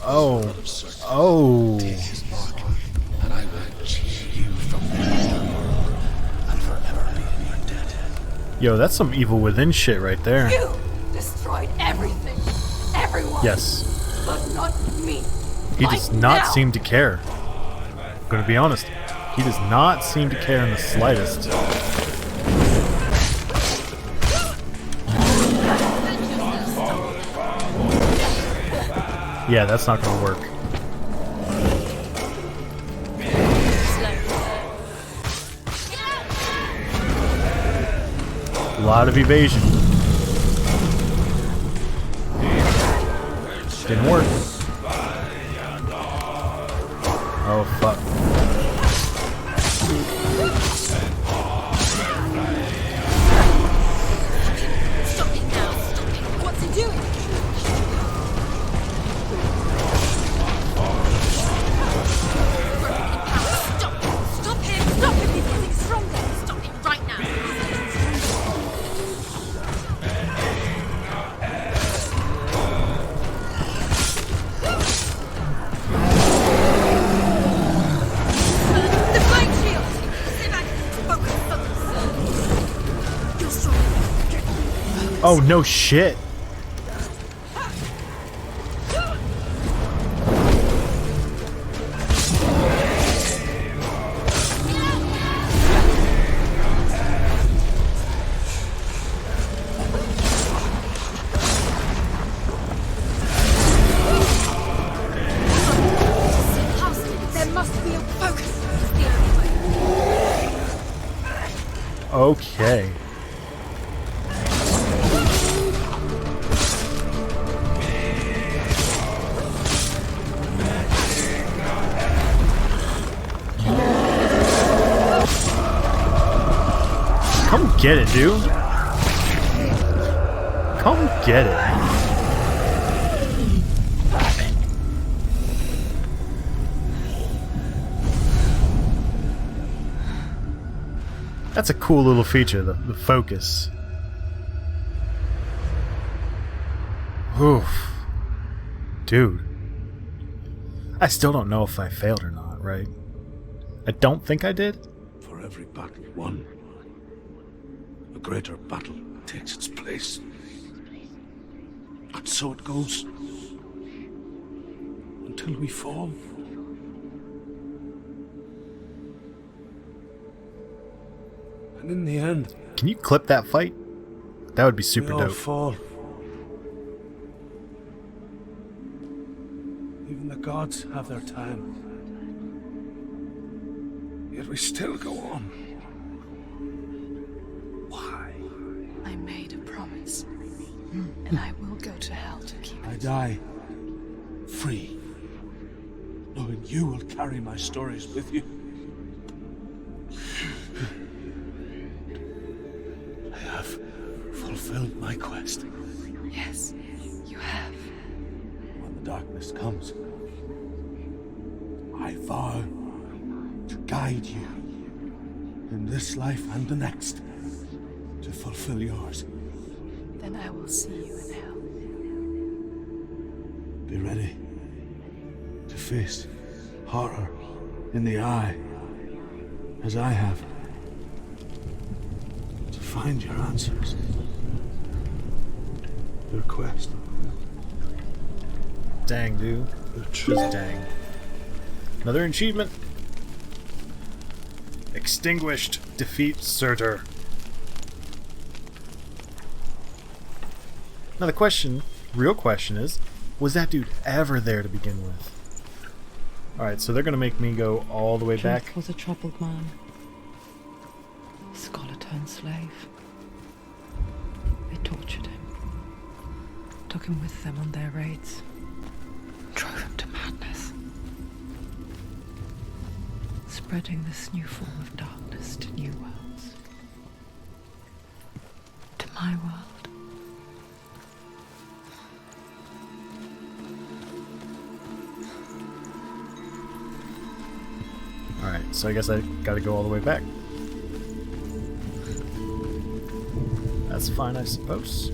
Oh. Oh. Take his mark, and I will cheer you from the world and forever be in your debt. Yo, that's some Evil Within shit right there. You destroyed everything, everyone. Yes. But not me. He does not seem to care. I'm gonna be honest. He does not seem to care in the slightest. Yeah, that's not gonna work. A lot of evasion. Didn't work. Oh fuck. Stop it now. Stop it. What's he doing? Stop him. Stop him. He's getting stronger. Stop him right now. The flame shield. Stay back. Focus. You're strong. Oh no shit. There must be a focus. It's the only way. Okay. Come get it, dude. Come get it. That's a cool little feature, the focus. Oof. Dude. I still don't know if I failed or not, right? I don't think I did. For every battle won, a greater battle takes its place. And so it goes. Until we fall. And in the end, Can you clip that fight? That would be super we all dope. fall. Even the gods have their time. Yet we still go on. Why? I made a promise, and I will go to hell to keep I it. die free, knowing you will carry my stories with you. I have fulfilled my quest. Yes, you have. When the darkness comes, I vow to guide you in this life and the next to fulfill yours. Then I will see you in hell. Be ready to face horror in the eye, as I have. To find your answers. Your quest. Dang, dude. Just dang. Another achievement. Extinguished. Defeat Surtur. Now the question, real question is, was that dude ever there to begin with? Alright, so they're gonna make me go all the way back. Truth was a troubled man. Scholar turned slave. They tortured him. Took him with them on their raids. Drove him to madness. Spreading this new form of darkness to new worlds. To my world. Alright, so I guess I gotta go all the way back. That's fine, I suppose.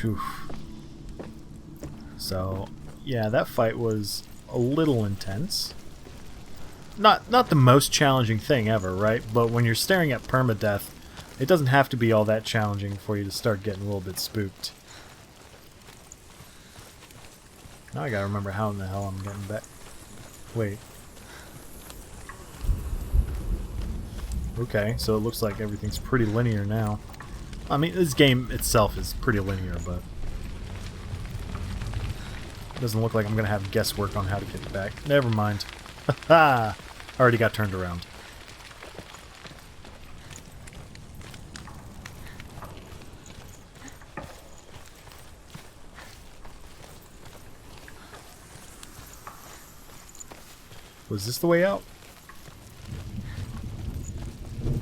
Phew. So, yeah, that fight was a little intense. Not the most challenging thing ever, right? But when you're staring at permadeath, it doesn't have to be all that challenging for you to start getting a little bit spooked. Now I gotta remember how in the hell I'm getting back. Wait. Okay, so it looks like everything's pretty linear now. I mean, this game itself is pretty linear, but it doesn't look like I'm gonna have guesswork on how to get back. Never mind. Haha! Already got turned around. Was this the way out?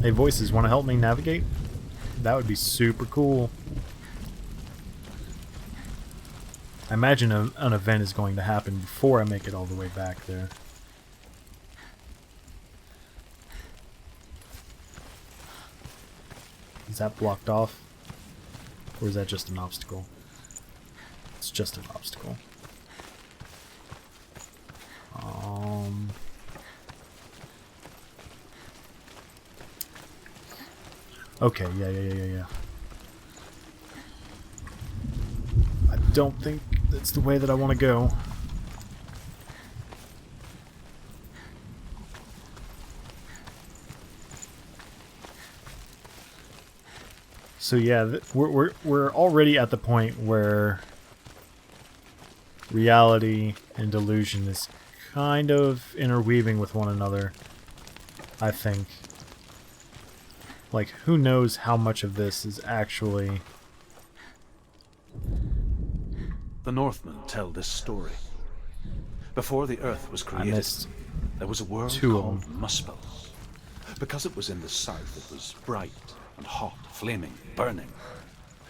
Hey, voices, want to help me navigate? That would be super cool. I imagine an event is going to happen before I make it all the way back there. Is that blocked off? Or is that just an obstacle? It's just an obstacle. Okay, yeah. I don't think that's the way that I want to go. So yeah, we're already at the point where reality and delusion is kind of interweaving with one another, I think. Like, who knows how much of this is actually... The Northmen tell this story. Before the Earth was created, there was a world called Muspel. Because it was in the south, it was bright and hot, flaming, burning.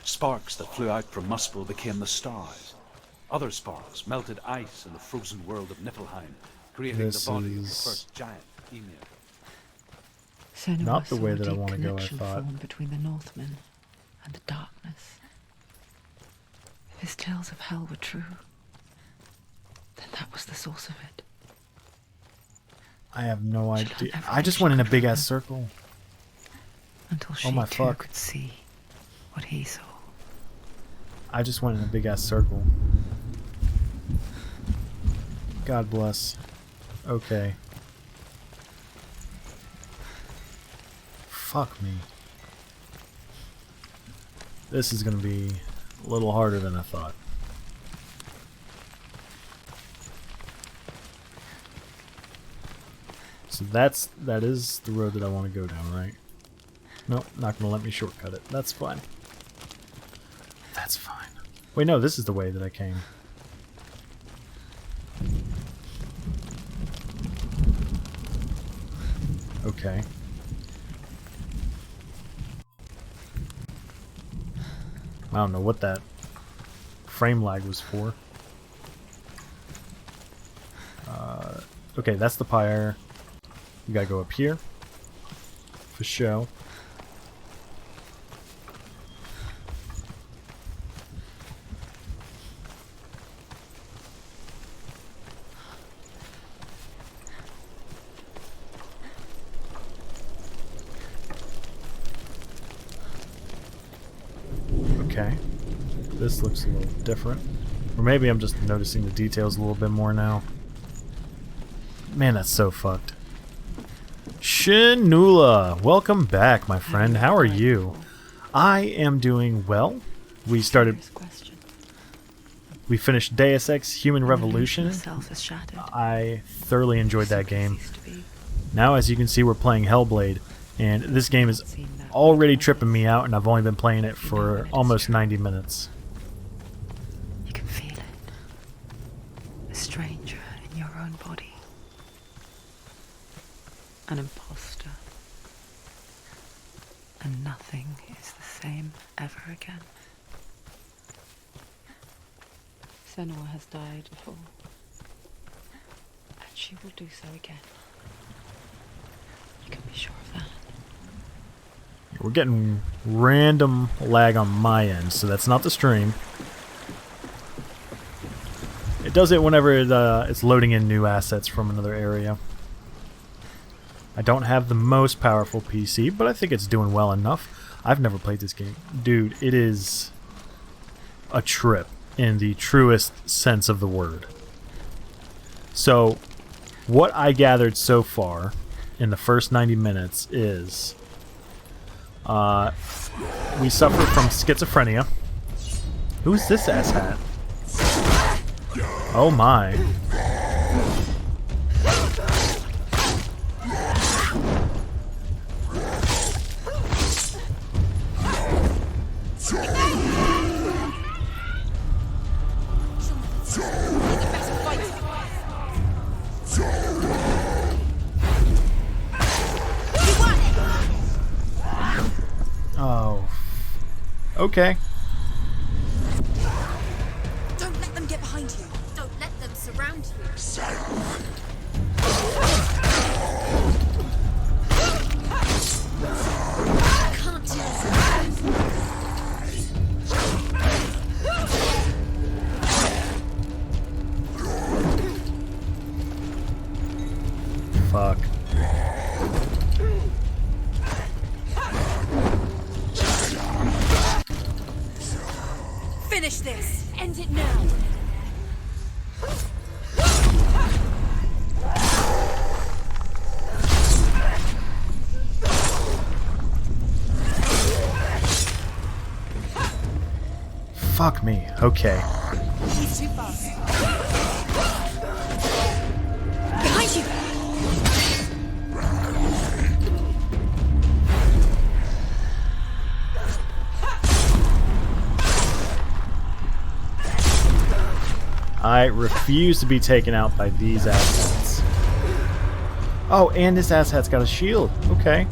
Sparks that flew out from Muspel became the stars. Other sparks melted ice in the frozen world of Niflheim, creating the body of the first giant Ymir. Senua Not the way saw a that I deep want to go, I connection thought. form between the Northmen and the darkness. If his tales of hell were true, then that was the source of it. I have no She'd idea. done I just everything went in a she big could ass circle. Until she Oh my too fuck. could see what he saw. I just went in a big ass circle. God bless. Okay. Fuck me. This is gonna be a little harder than I thought. So that is the road that I want to go down, right? Nope, not gonna let me shortcut it. That's fine. That's fine. Wait, no, this is the way that I came. Okay. I don't know what that frame lag was for. Okay, that's the pyre. We gotta go up here. For show. Okay. This looks a little different. Or maybe I'm just noticing the details a little bit more now. Man, that's so fucked. Senua, welcome back, my friend. How are you? I am doing well. We finished Deus Ex Human Revolution. I thoroughly enjoyed that game. Now, as you can see, we're playing Hellblade, and this game is already tripping me out, and I've only been playing it for almost 90 minutes. You can feel it. A stranger in your own body. An imposter. And nothing is the same ever again. Senua has died before. And she will do so again. You can be sure of that. We're getting random lag on my end, so that's not the stream. It does it whenever it's loading in new assets from another area. I don't have the most powerful PC, but I think it's doing well enough. I've never played this game. Dude, it is a trip in the truest sense of the word. So, what I gathered so far in the first 90 minutes is we suffer from schizophrenia. Who's this asshat? Oh my. Oh. Okay. Don't let them get behind you. Don't let them surround you. Can't do Fuck. Finish this. End it now. Fuck me. Okay. He's too fast. Behind you. I refuse to be taken out by these assets. Oh, and this asshat's got a shield. Okay.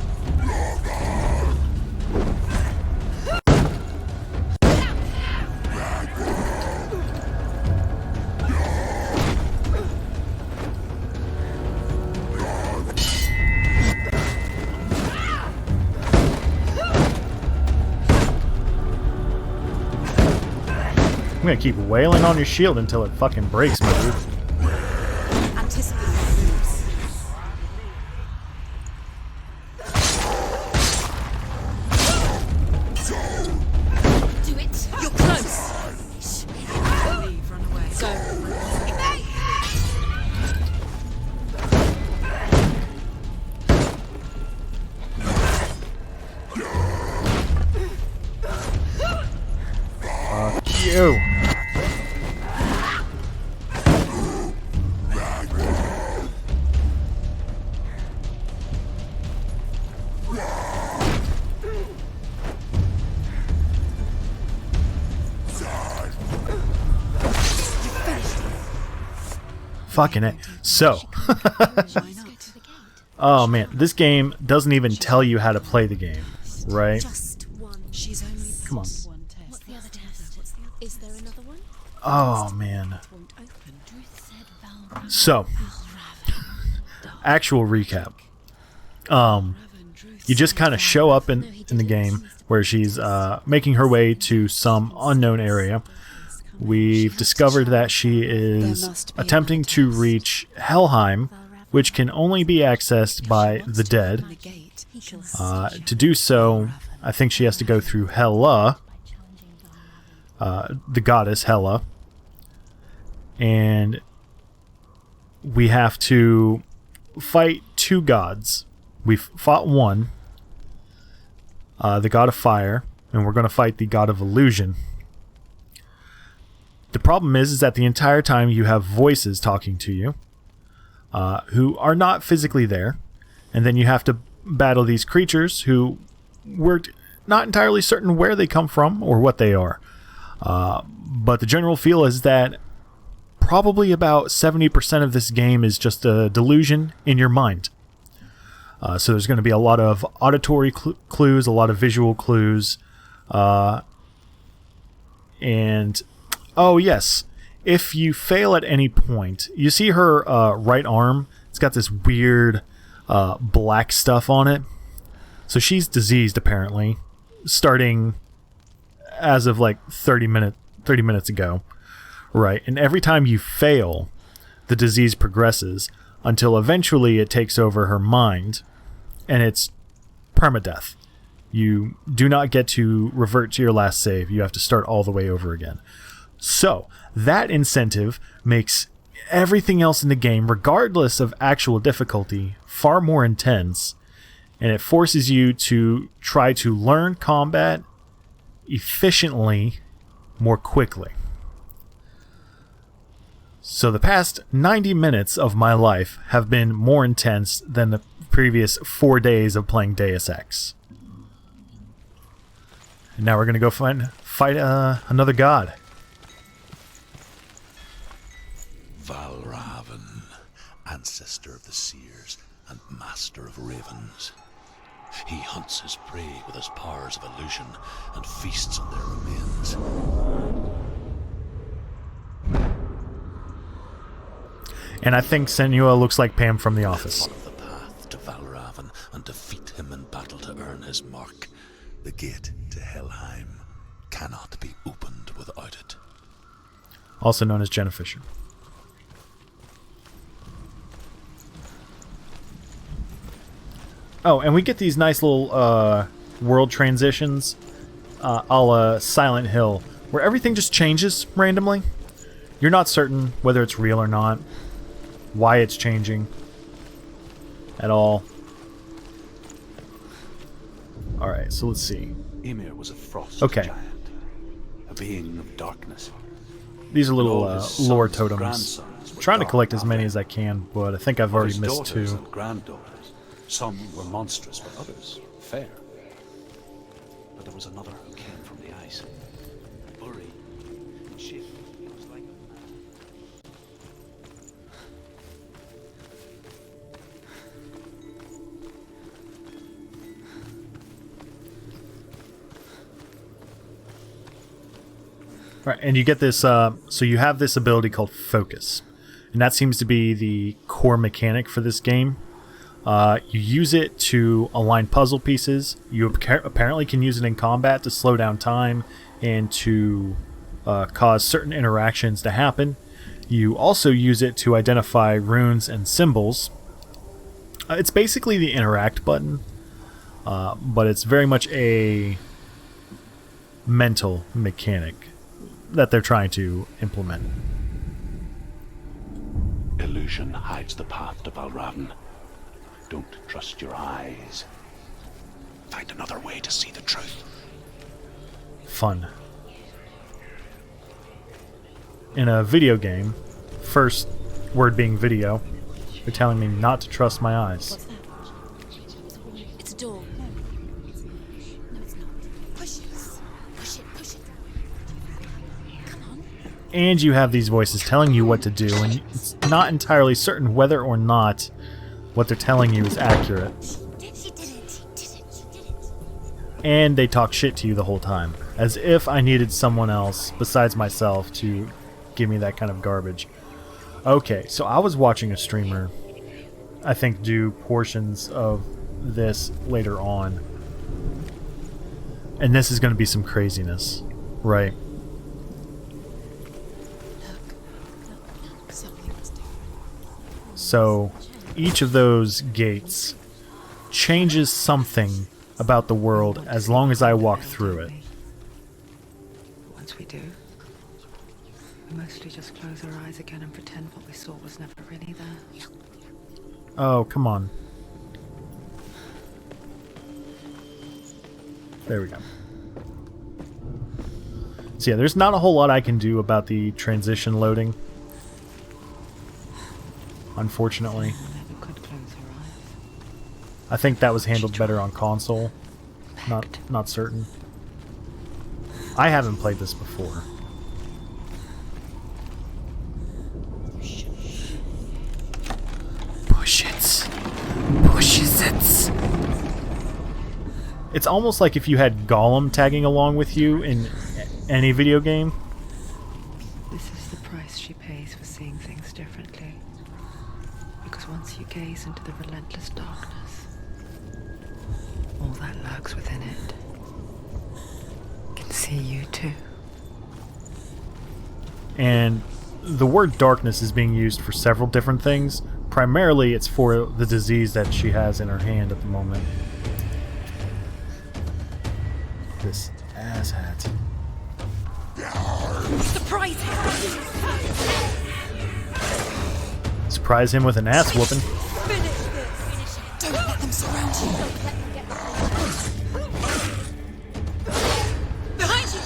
I'm gonna keep wailing on your shield until it fucking breaks, my dude. Anticipate your moves. Do it. You're close. Leave. Run away. Go. Fuck you. Fucking it. So, oh man, this game doesn't even tell you how to play the game, right? Just one. She's only Come on. one test. What's the other test? Is there another one? Oh man. Won't open. So, actual recap. You just kind of show up in the game where she's making her way to some unknown area. We've discovered that she is attempting to reach Helheim, which can only be accessed by the dead. To do so, I think she has to go through Hela, the goddess Hela, and we have to fight two gods. We've fought one, the god of fire, and we're going to fight the god of illusion. The problem is that the entire time you have voices talking to you, who are not physically there, and then you have to battle these creatures who we're not entirely certain where they come from or what they are. But the general feel is that probably about 70% of this game is just a delusion in your mind. So there's going to be a lot of auditory clues, a lot of visual clues, and oh yes, if you fail at any point, you see her right arm, it's got this weird black stuff on it. So she's diseased, apparently, starting as of like 30 minutes ago. Right, and every time you fail, the disease progresses until eventually it takes over her mind, and it's permadeath. You do not get to revert to your last save. You have to start all the way over again. So, that incentive makes everything else in the game, regardless of actual difficulty, far more intense, and it forces you to try to learn combat efficiently more quickly. So the past 90 minutes of my life have been more intense than the previous 4 days of playing Deus Ex. And now we're going to go fight another god. Valravan, ancestor of the seers and master of ravens. He hunts his prey with his powers of illusion and feasts on their remains. And I think Senua looks like Pam from The Office. Follow the path to Valravan and defeat him in battle to earn his mark. The gate to Helheim cannot be opened without it. Also known as Jenna Fisher. Oh, and we get these nice little world transitions a la Silent Hill, where everything just changes randomly. You're not certain whether it's real or not, why it's changing at all. Alright, so let's see. Ymir was a frost giant, a being of darkness. These are little lore totems. Grandsons I'm trying to dark collect as many nothing. as I can, but I think I've already His missed daughters 2. and granddaughters. Some were monstrous, but others fair. But there was another who came from the ice. Buri, in shape, he was like a man. Right, and you get this, so you have this ability called Focus. And that seems to be the core mechanic for this game. You use it to align puzzle pieces. You apparently can use it in combat to slow down time and to cause certain interactions to happen. You also use it to identify runes and symbols. It's basically the interact button, but it's very much a mental mechanic that they're trying to implement. Illusion hides the path to Valravan. Don't trust your eyes. Find another way to see the truth. Fun. In a video game, first word being video, they're telling me not to trust my eyes. What's that? It's a door. No, it's not. Push it. Push it. Come on. And you have these voices telling you what to do, and it's not entirely certain whether or not what they're telling you is accurate. She did it. And they talk shit to you the whole time, as if I needed someone else besides myself to give me that kind of garbage. Okay, so I was watching a streamer, I think, do portions of this later on, and this is going to be some craziness, right? Look, something was different. So each of those gates changes something about the world as long as I walk through it. Once we do, we mostly just close our eyes again and pretend what we saw was never really there. Oh, come on. There we go. So yeah, there's not a whole lot I can do about the transition loading, unfortunately. We never could close our eyes. I think that was handled better on console. Not certain. I haven't played this before. Push it. Pushes it. It's almost like if you had Gollum tagging along with you in any video game. This is the price she pays for seeing things differently. Because once you gaze into the relentless darkness, all all that lurks within it can see you too. And the word darkness is being used for several different things. Primarily, it's for the disease that she has in her hand at the moment. This asshat. Surprise him! Surprise him with an ass whooping. Finish this! Don't let them surround you! Behind you!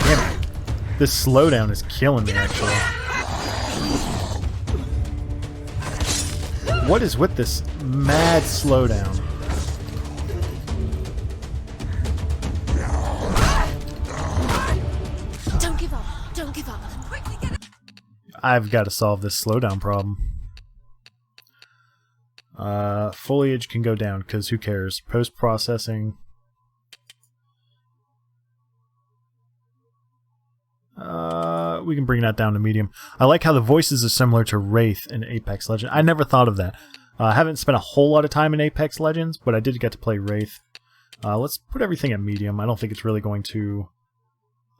Damn it. This slowdown is killing me, actually. What is with this mad slowdown? Don't give up! Don't give up! Quickly get up! I've got to solve this slowdown problem. Foliage can go down, because who cares? Post-processing. We can bring that down to medium. I like how the voices are similar to Wraith in Apex Legends. I never thought of that. I haven't spent a whole lot of time in Apex Legends, but I did get to play Wraith. Let's put everything at medium. I don't think it's really going to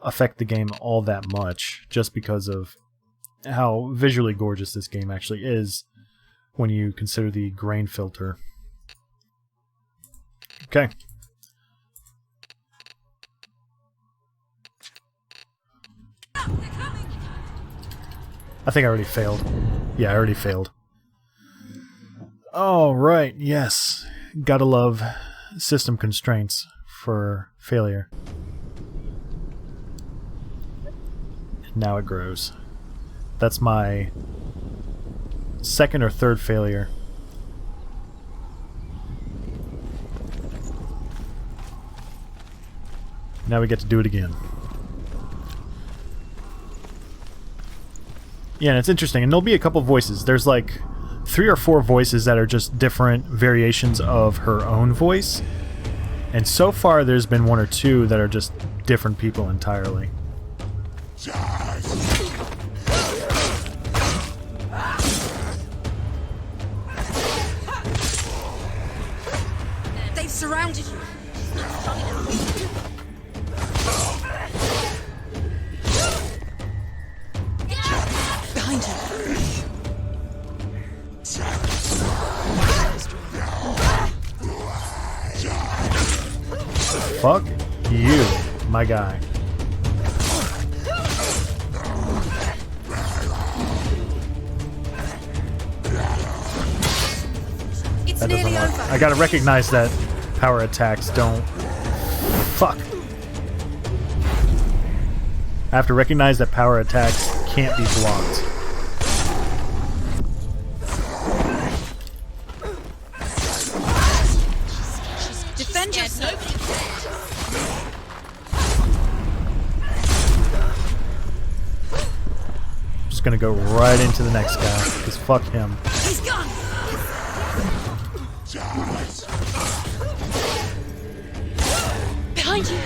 affect the game all that much, just because of how visually gorgeous this game actually is when you consider the grain filter. Okay. I think I already failed. Yeah, I already failed. Alright, yes. Gotta love system constraints for failure. Now it grows. That's my second or third failure. Now we get to do it again. Yeah, and it's interesting, and there'll be a couple voices. There's like 3 or 4 voices that are just different variations of her own voice. And so far there's been 1 or 2 that are just different people entirely. They've surrounded you! Behind you! Fuck you, my guy. It's That nearly doesn't work. over! I gotta recognize that power attacks don't... Fuck. I have to recognize that power attacks can't be blocked. Defend yourself! Just gonna go right into the next guy, because fuck him. He's gone! Behind you!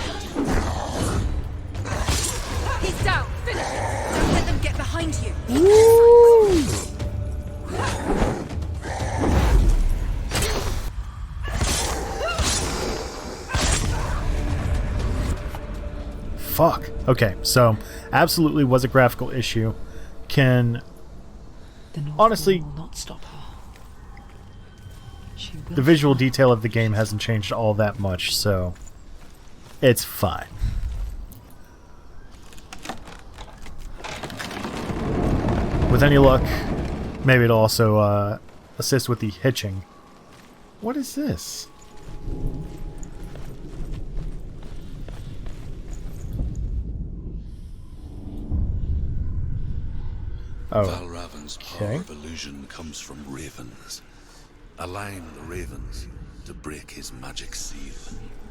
He's down! Finish him! Don't let them get behind you! Fuck. Okay, so absolutely was a graphical issue. Can honestly, will not stop her. She will the visual detail of the game hasn't changed all that much, so it's fine. With any luck, maybe it'll also assist with the hitching. What is this? Oh. Valravan's power of illusion comes from ravens. Align the ravens to break his magic seal.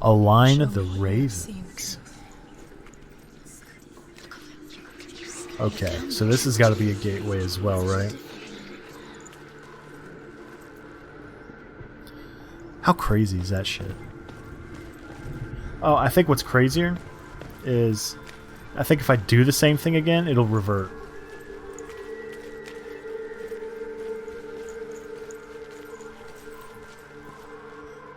Align the ravens. Okay, so this has got to be a gateway as well, right? How crazy is that shit? Oh, I think what's crazier is I think if I do the same thing again, it'll revert.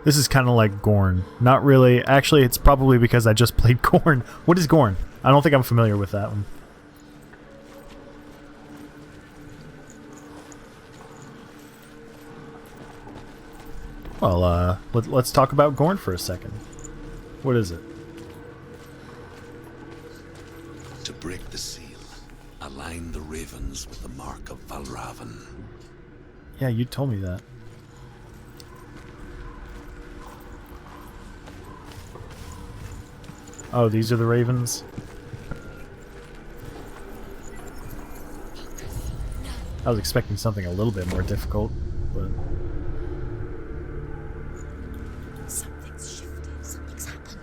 This is kind of like Gorn. Not really. Actually, it's probably because I just played Gorn. What is Gorn? I don't think I'm familiar with that one. Well, let's talk about Gorn for a second. What is it? To break the seal, align the ravens with the mark of Valravan. Yeah, you told me that. Oh, these are the ravens? I was expecting something a little bit more difficult, but... Something's shifted. Something's happened.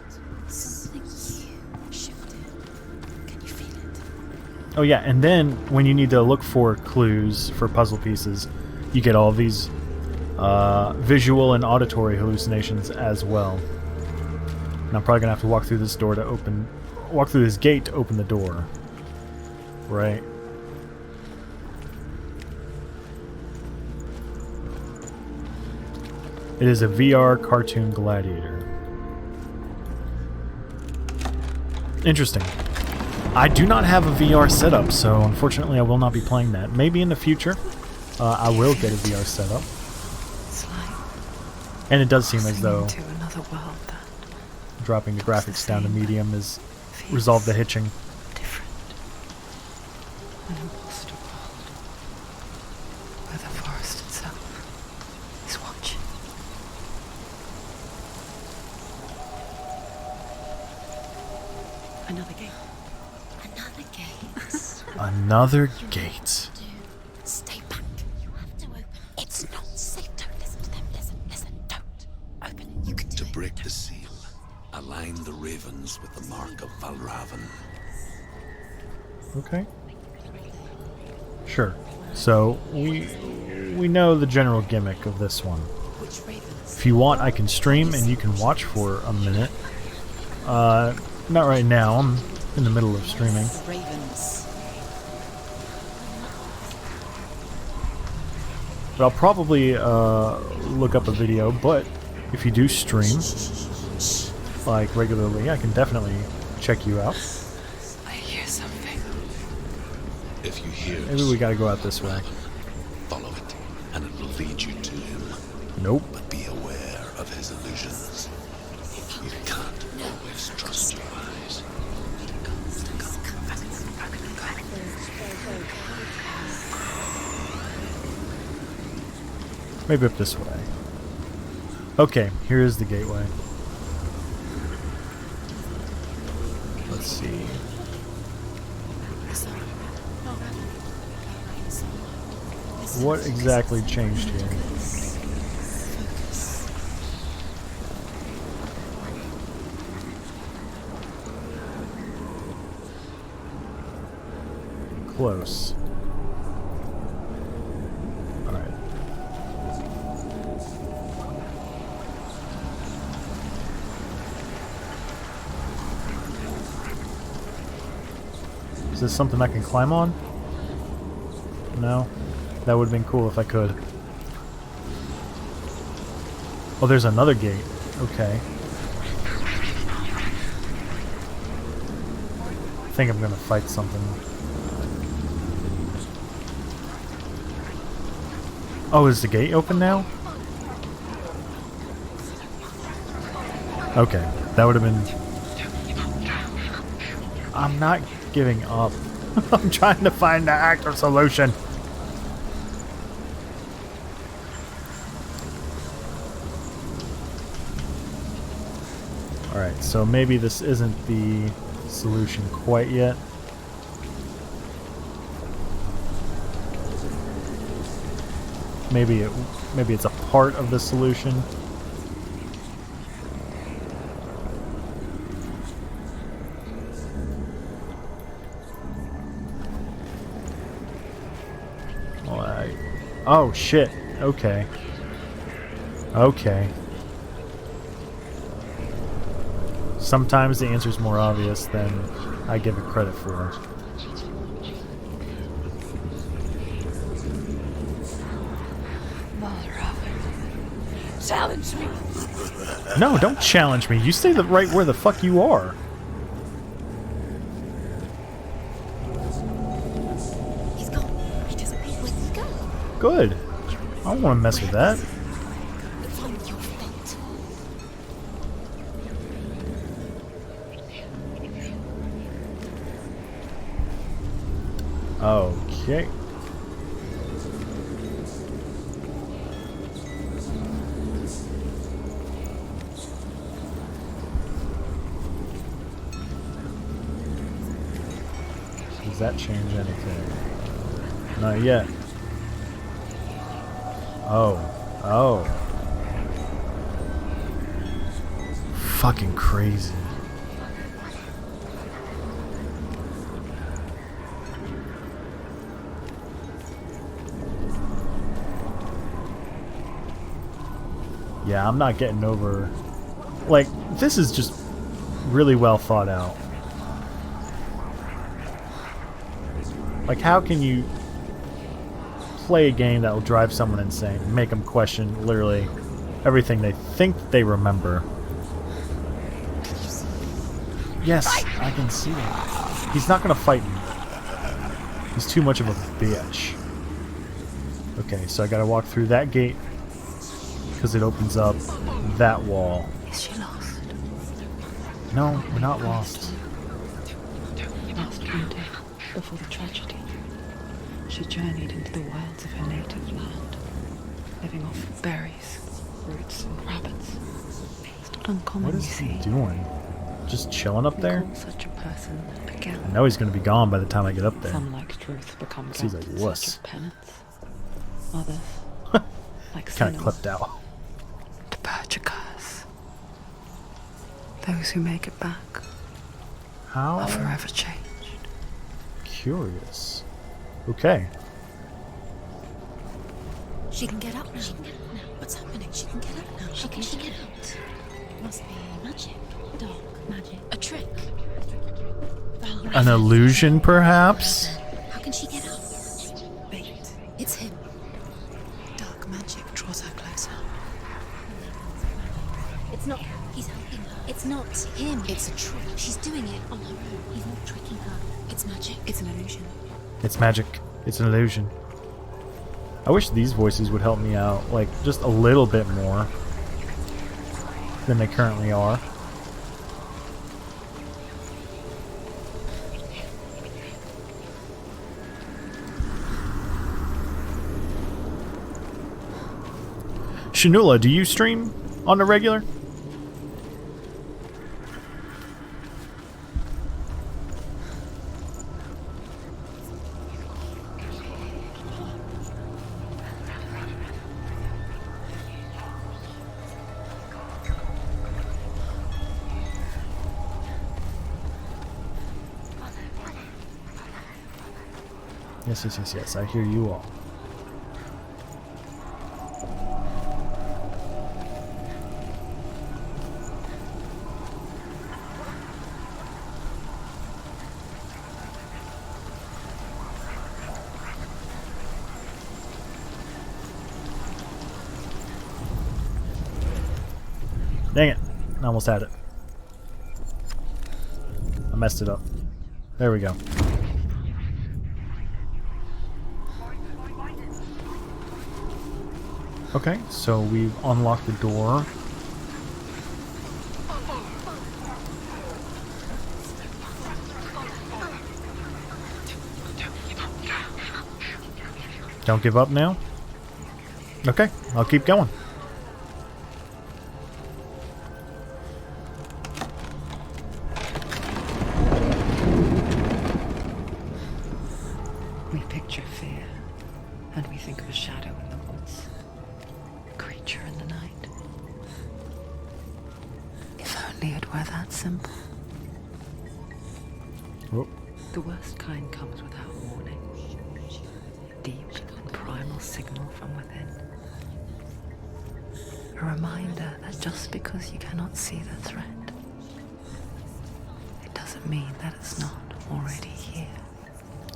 Something huge shifted. Can you feel it? Oh yeah, and then when you need to look for clues for puzzle pieces, you get all of these visual and auditory hallucinations as well. And I'm probably gonna have to walk through this door to open... walk through this gate to open the door. Right. It is a VR cartoon gladiator. Interesting. I do not have a VR setup, so unfortunately I will not be playing that. Maybe in the future I will get a VR setup. It's like And it does seem as though into another world that dropping the graphics down to medium has resolved the hitching. different. An imposter world where the forest itself is watching. Another gate. Another gate. Another gate. Stay back. You have to open it. It's not safe. Don't listen to them. Listen. Don't. Open it. You can do To it. break the seal, align the ravens with the mark of Valravan. Okay. Sure. So we know the general gimmick of this one. Which ravens? If you want, I can stream and you can watch for a minute. Not right now. I'm in the middle of streaming. Ravens. But I'll probably look up a video. But if you do stream, like regularly, I can definitely check you out. I hear something. If you hear Maybe we gotta go out this way. follow it, and it will lead you to him. Nope. But be aware of his illusions. You can't always trust your eyes. Maybe up this way. Okay, here is the gateway. Let's see. What exactly changed here? Close. Alright. Is this something I can climb on? No? That would have been cool if I could. Oh, there's another gate. Okay. I think I'm gonna fight something. Oh, is the gate open now? Okay, that would have been... I'm not giving up. I'm trying to find the active solution. Alright, so maybe this isn't the solution quite yet. Maybe it's a part of the solution. Oh shit. Okay. Okay. Sometimes the answer's more obvious than I give it credit for. Valravan, challenge me. No, don't challenge me. You stay right where the fuck you are. He's gone. He disappeared. Where'd he go? Good. I don't want to mess with that. Find your fate. Okay. Does that change anything? Not yet. Oh. Oh. Fucking crazy. Yeah, I'm not getting over... Like, this is just really well thought out. Like, how can you play a game that will drive someone insane and make them question literally everything they think they remember? Yes, I can see that. He's not gonna fight me. He's too much of a bitch. Okay, so I gotta walk through that gate because it opens up that wall. Is she lost? No, we're not lost. Last winter, before the tragedy, she journeyed into the wilds of her native land, living off berries, roots, and rabbits. It's not uncommon, What you is see. he doing? Just chilling up there? Call such a person again. I know he's gonna be gone by the time I get up there. Some, like truth, become He's a trapped in wuss. search of penance. Others, like Kind of Senua, clipped out. to purge a curse. Those who make it back How are forever changed. curious. Okay. She can get up now. What's happening? She can get up now. How can she get out? Must be magic. Dark magic. A trick. An illusion, perhaps? How can she get out? Wait. It's him. Dark magic draws her closer. It's not. He's helping her. It's not him. It's a trick. She's doing it on her own. He's not tricking her. It's magic. It's an illusion. It's magic. It's an illusion. I wish these voices would help me out, like, just a little bit more than they currently are. Shanula, do you stream on the regular? Yes, I hear you all. Dang it. I almost had it. I messed it up. There we go. Okay, so we've unlocked the door. Don't give up now? Okay, I'll keep going. We picture fear, and we think of a shadow in the woods, a creature in the night. If only it were that simple. Oh, The worst kind comes without warning. A deep and primal signal from within. A reminder that just because you cannot see the threat, it doesn't mean that it's not already here.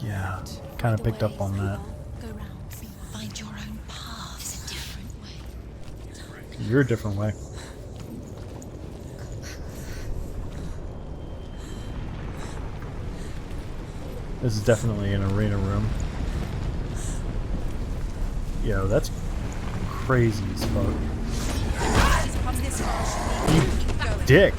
yeah. Kind of picked up on that. Go round. Find your own path. It's a different way. You're a different way. This is definitely an arena room. Yo, that's crazy as fuck. You dick!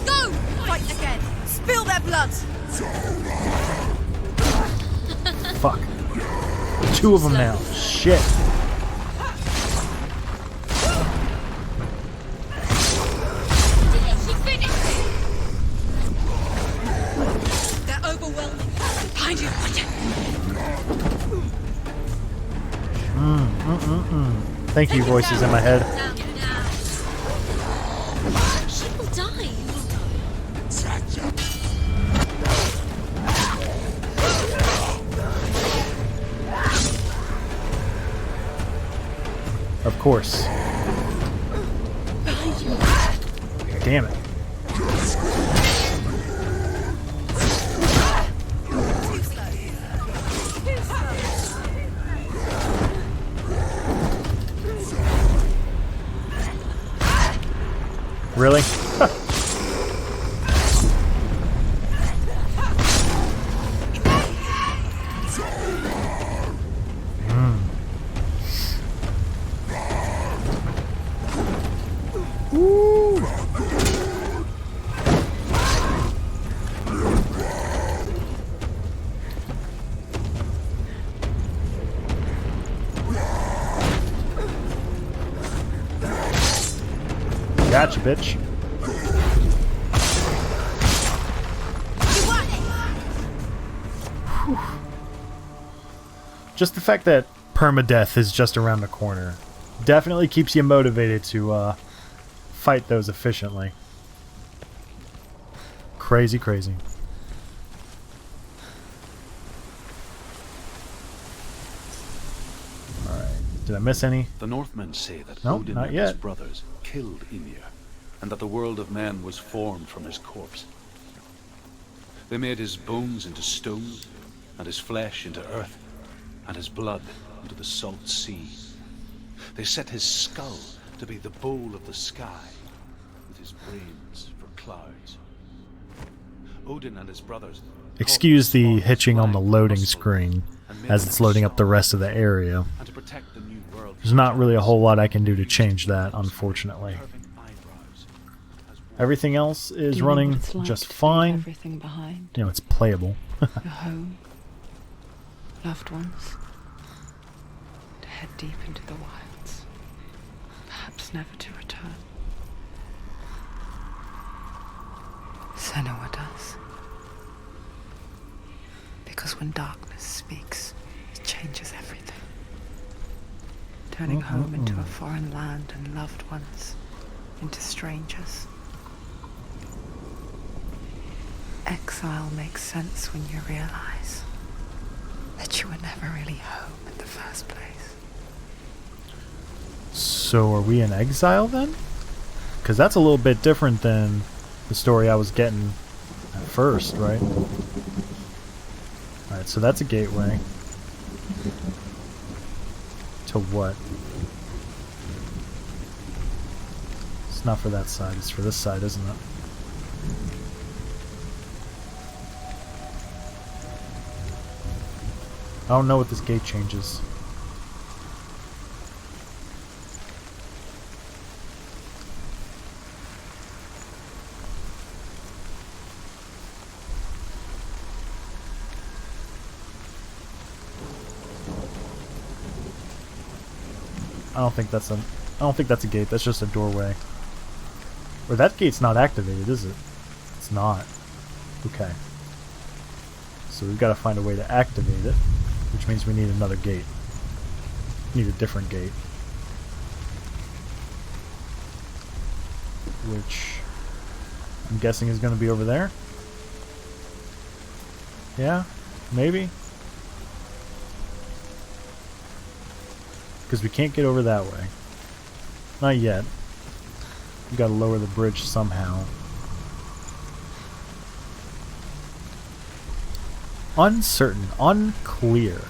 Go! Fight again! Spill their blood! Fuck. 2 of them now. Shit. She finished it! They're overwhelming. Behind you, watch it! Thank you, voices in my head. She will die. Of course. Damn it. Really? Gotcha, bitch. Whew. Just the fact that permadeath is just around the corner definitely keeps you motivated to fight those efficiently. Crazy, crazy. Alright, did I miss any? The Northmen say that Nope, Odin not and yet. his brothers killed Ymir, and that the world of men was formed from his corpse. They made his bones into stone, and his flesh into earth, and his blood into the salt sea. They set his skull to be the bowl of the sky, with his brains for clouds. Odin and his brothers... Excuse the hitching on the loading screen as it's loading up the rest of the area. And to protect the new world, There's not really a whole lot I can do to change that, unfortunately. Everything else is Do you know running what it's like just to leave fine. Everything behind. You know, it's playable. Your home, loved ones, to head deep into the wilds, perhaps never to return. Senua does. Because when darkness speaks, it changes everything. Turning home into a foreign land and loved ones into strangers. Exile makes sense when you realize that you were never really home in the first place. So are we in exile then? Because that's a little bit different than the story I was getting at first, right? Alright, so that's a gateway. To what? It's not for that side, it's for this side, isn't it? I don't know what this gate changes. I don't think that's a gate, that's just a doorway. Or that gate's not activated, is it? It's not. Okay. So we've got to find a way to activate it, which means we need another gate. Need a different gate. Which I'm guessing is going to be over there. Yeah, maybe. Because we can't get over that way. Not yet. We've got to lower the bridge somehow. uncertain, unclear.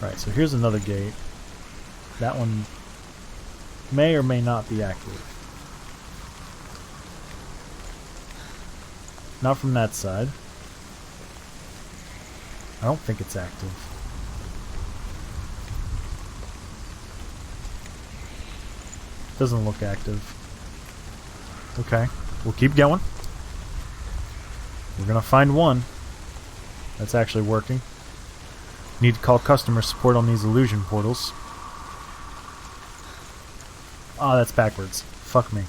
Right, so here's another gate. That one may or may not be active. Not from that side. I don't think it's active. Doesn't look active. Okay, we'll keep going. We're gonna find one that's actually working. Need to call customer support on these illusion portals. Oh, that's backwards. Fuck me.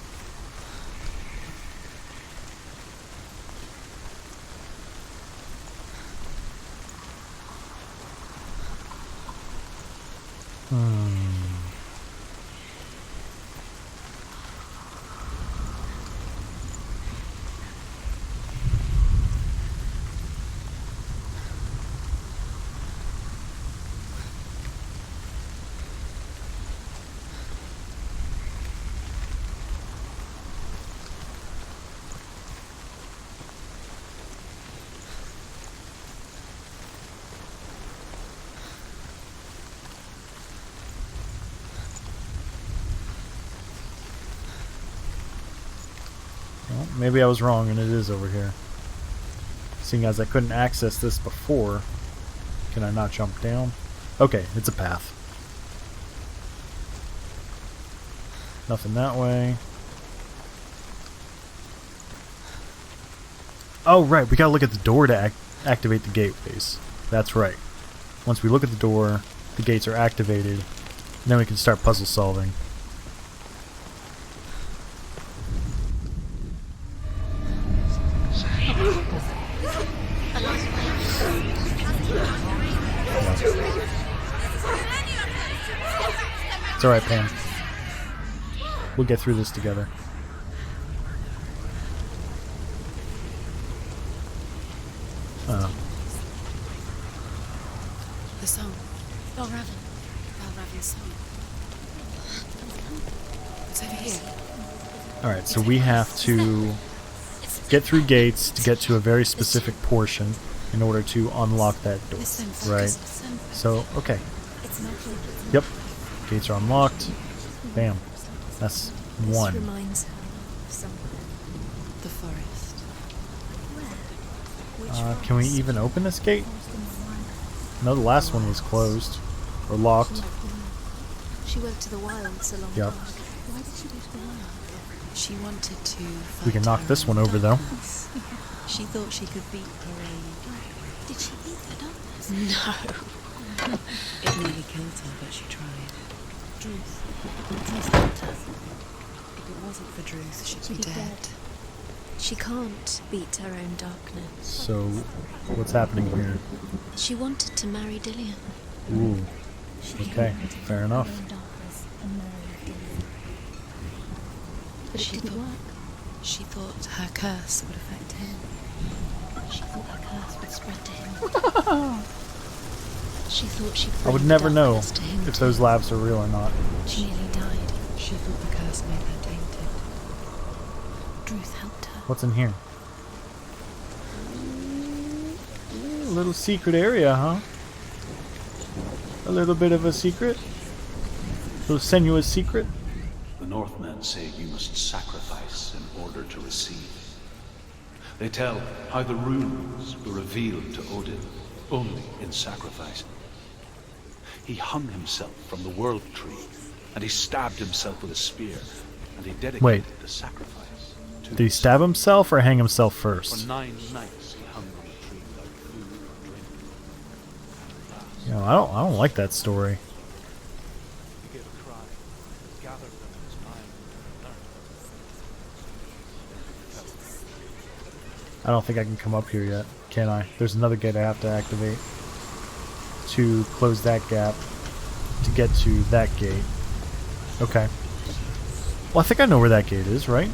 Well, maybe I was wrong and it is over here. Seeing as I couldn't access this before, can I not jump down? Okay, it's a path. Nothing that way. Oh, right, we gotta look at the door to activate the gateways. That's right. Once we look at the door, the gates are activated, and then we can start puzzle solving. It's alright, Pam. We'll get through this together. The song. Raven's song. It's over here. Alright, so we have to get through gates to get to a very specific portion in order to unlock that door. Right? So, okay. Yep. Gates are unlocked. Bam. That's one. Reminds her of somewhere. The forest. Can we even open this gate? No, the last one was closed. Or locked. She went to the wilds a long Yep. time ago. Why did she go to the wilds? She wanted to We can knock this one over though. She thought she could beat her own. Did she beat the darkness? No. It nearly killed her, but she tried. Druth helped her. If it wasn't for Druth, she'd be dead. She can't beat her own darkness. So, what's happening here? She wanted to marry Dillian. Ooh. Okay, fair enough. But it didn't work. She thought her curse would affect him. She thought her curse would spread to him. She thought she'd I would bring never know darkness to him if too. those labs are real or not. She nearly died. She thought the curse made her tainted. Druth helped her. What's in here? A little secret area, huh? A little bit of a secret? A little Senua's secret? The Northmen say you must sacrifice in order to receive. They tell how the runes were revealed to Odin only in sacrifice. He hung himself from the world tree, and he stabbed himself with a spear, and he dedicated the sacrifice to Did he stab himself or hang himself For first? 9 nights he hung on the tree without food or drink. You know, I don't like that story. He gave a cry, gathered them in his mind, and learned. I don't think I can come up here yet, can I? There's another gate I have to activate to close that gap to get to that gate. Okay. Well, I think I know where that gate is, right?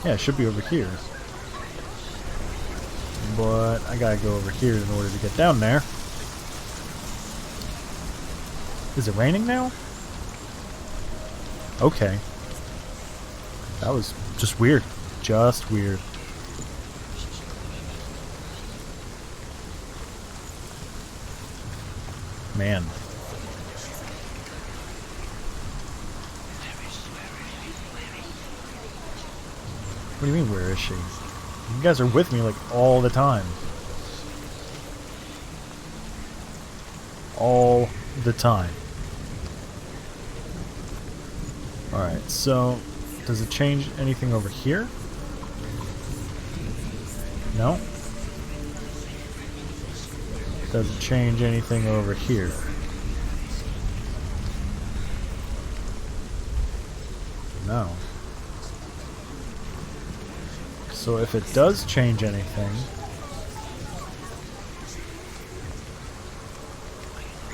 Yeah, it should be over here. But I gotta go over here in order to get down there. Is it raining now? Okay. That was just weird. Just weird. Man. What do you mean, where is she? You guys are with me like all the time. All the time. Alright, so does it change anything over here? No? Does it change anything over here? No. So if it does change anything,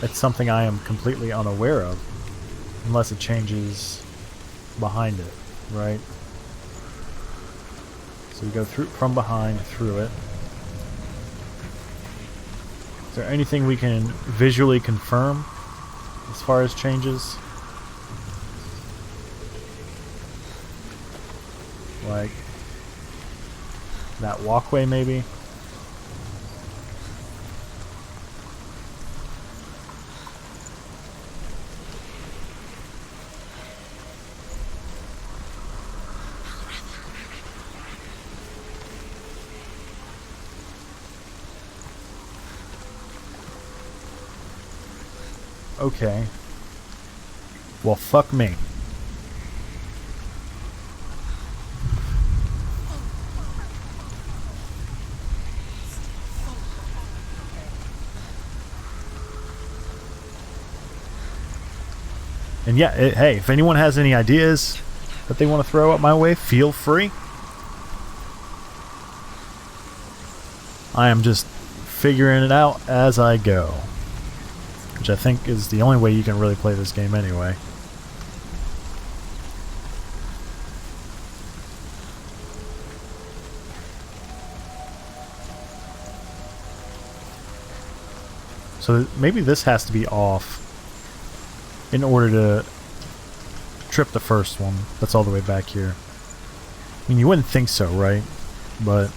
it's something I am completely unaware of, unless it changes behind it, right? So we go through from behind through it. Is there anything we can visually confirm as far as changes? Like that walkway, maybe? Okay. Well, fuck me. And yeah, hey, if anyone has any ideas that they want to throw up my way, feel free. I am just figuring it out as I go. Which I think is the only way you can really play this game anyway. So maybe this has to be off in order to trip the first one. That's all the way back here. I mean, you wouldn't think so, right? But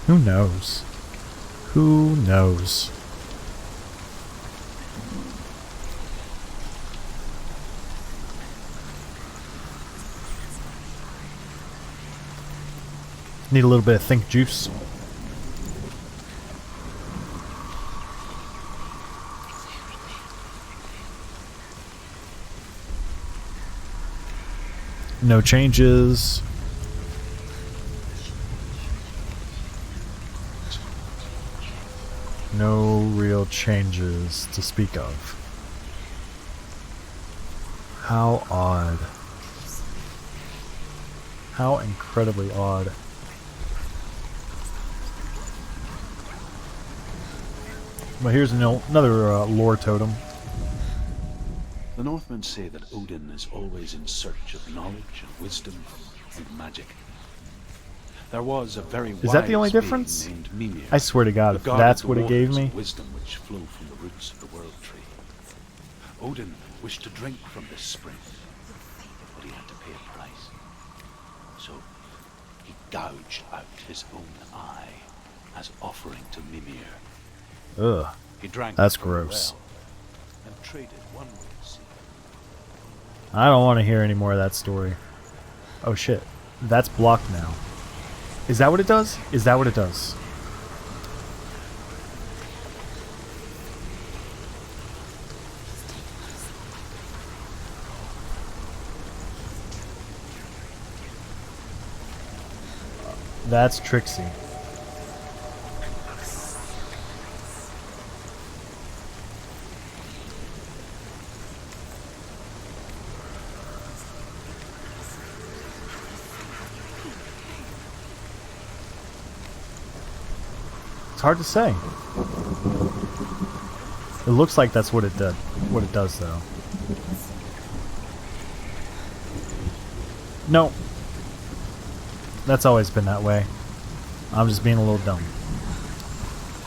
who knows? Who knows? Need a little bit of think juice. No changes. No real changes to speak of. How odd. How incredibly odd. But here's another lore totem. The Northmen say that Odin is always in search of knowledge and wisdom and magic. There was a very Is that the only difference? named Mimir, I swear to God, if that's what it gave me. Wisdom which flow from the roots of the world tree. Odin wished to drink from this spring, but he had to pay a price. So he gouged out his own eye as offering to Mimir. Ugh. He drank That's from the gross. well and traded one with the sea. I don't want to hear any more of that story. Oh shit. That's blocked now. Is that what it does? Is that what it does? That's Trixie. It's hard to say. It looks like that's what it did. What it does, though. No. That's always been that way. I'm just being a little dumb.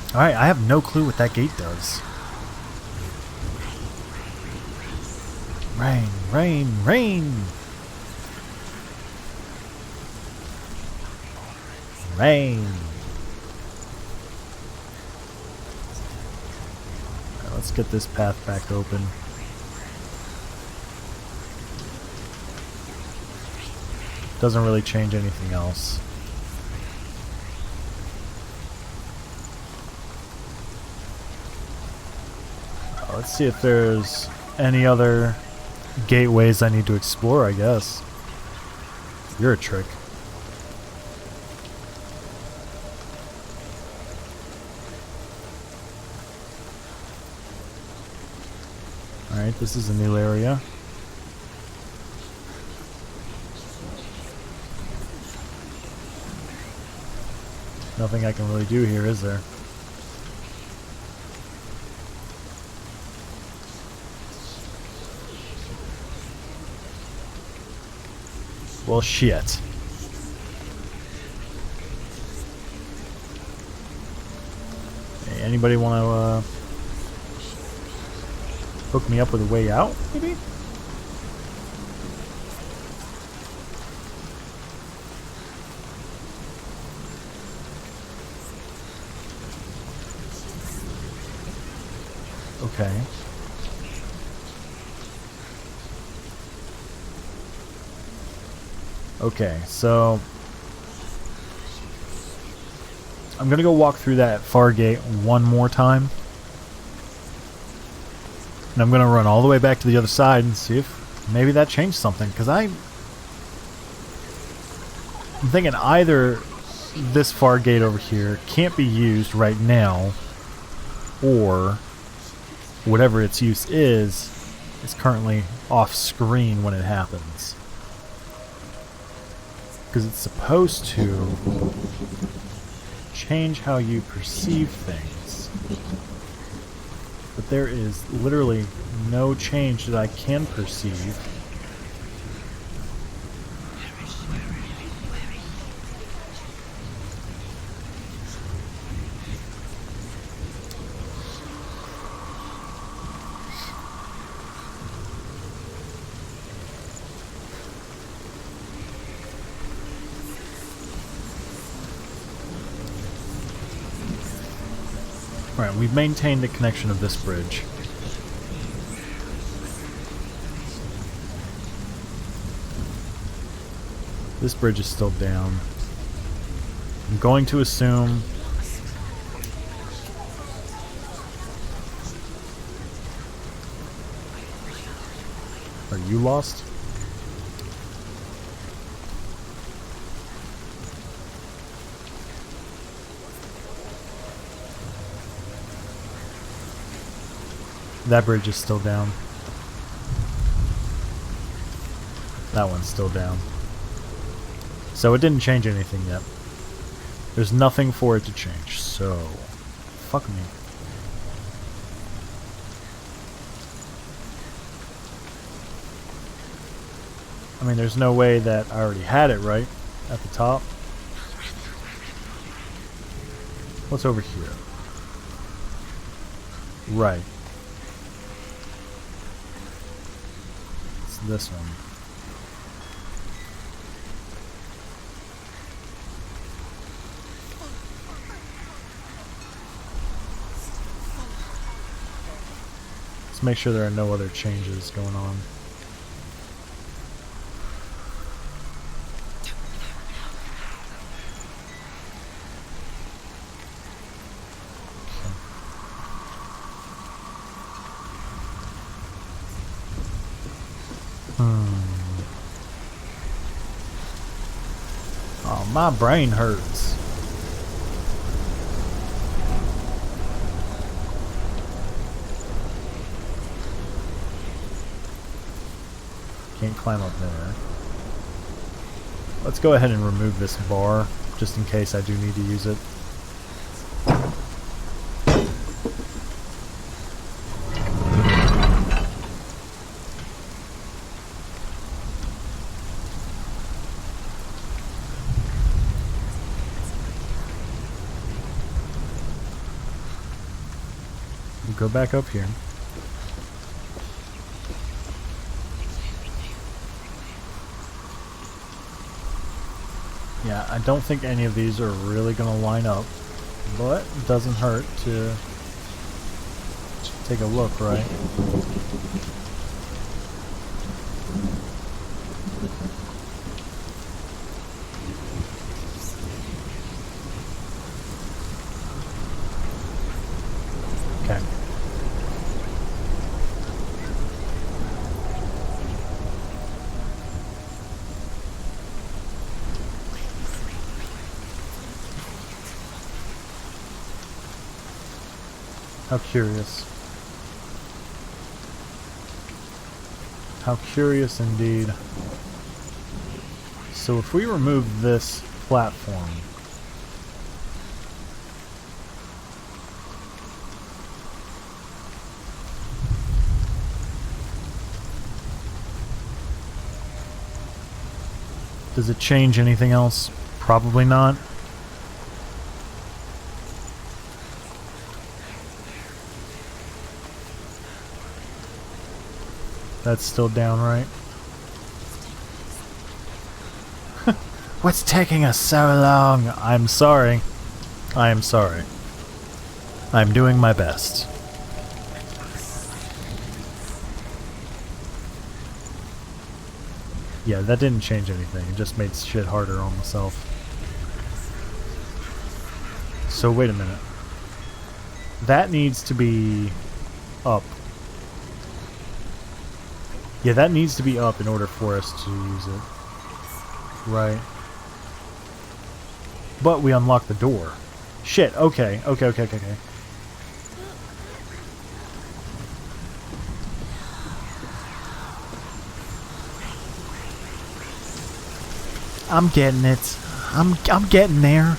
Alright, I have no clue what that gate does. Rain, rain, rain! Rain! Alright, let's get this path back open. Doesn't really change anything else. Let's see if there's any other gateways I need to explore, I guess. You're a trick. Alright, this is a new area. Nothing I can really do here, is there? Well, shit. Hey, anybody want to hook me up with a way out, maybe? Okay. Okay, so I'm gonna go walk through that far gate one more time. And I'm gonna run all the way back to the other side and see if maybe that changed something. Because I'm thinking either this far gate over here can't be used right now, or whatever its use is currently off screen when it happens. Because it's supposed to change how you perceive things. But there is literally no change that I can perceive. Alright, we've maintained the connection of this bridge. This bridge is still down. I'm going to assume... Are you lost? That bridge is still down. That one's still down. So it didn't change anything yet. There's nothing for it to change, so... Fuck me. I mean, there's no way that I already had it, right? At the top. What's over here? Right. It's this one. Let's make sure there are no other changes going on. Oh, my brain hurts. Can't climb up there. Let's go ahead and remove this bar, just in case I do need to use it. We'll go back up here. Yeah, I don't think any of these are really going to line up, but it doesn't hurt to take a look, right? Okay. How curious. How curious indeed. So if we remove this platform, does it change anything else? Probably not. That's still down, right? What's taking us so long? I'm sorry. I am sorry. I'm doing my best. Yeah, that didn't change anything. It just made shit harder on myself. So wait a minute. That needs to be up. Yeah, that needs to be up in order for us to use it. Right. But we unlocked the door. Shit, okay. Okay. I'm getting it. I'm getting there.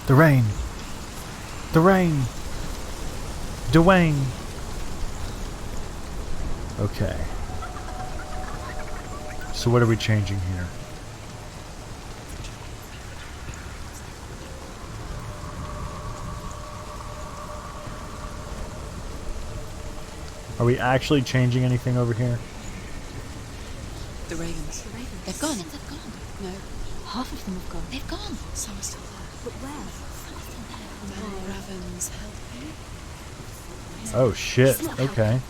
The rain. The rain. Dwayne. Okay. So what are we changing here? Are we actually changing anything over here? The ravens. They've gone. They've gone. No. Half of them have gone. They've gone. Some are still there. But where? Raven's helping. Oh shit, okay.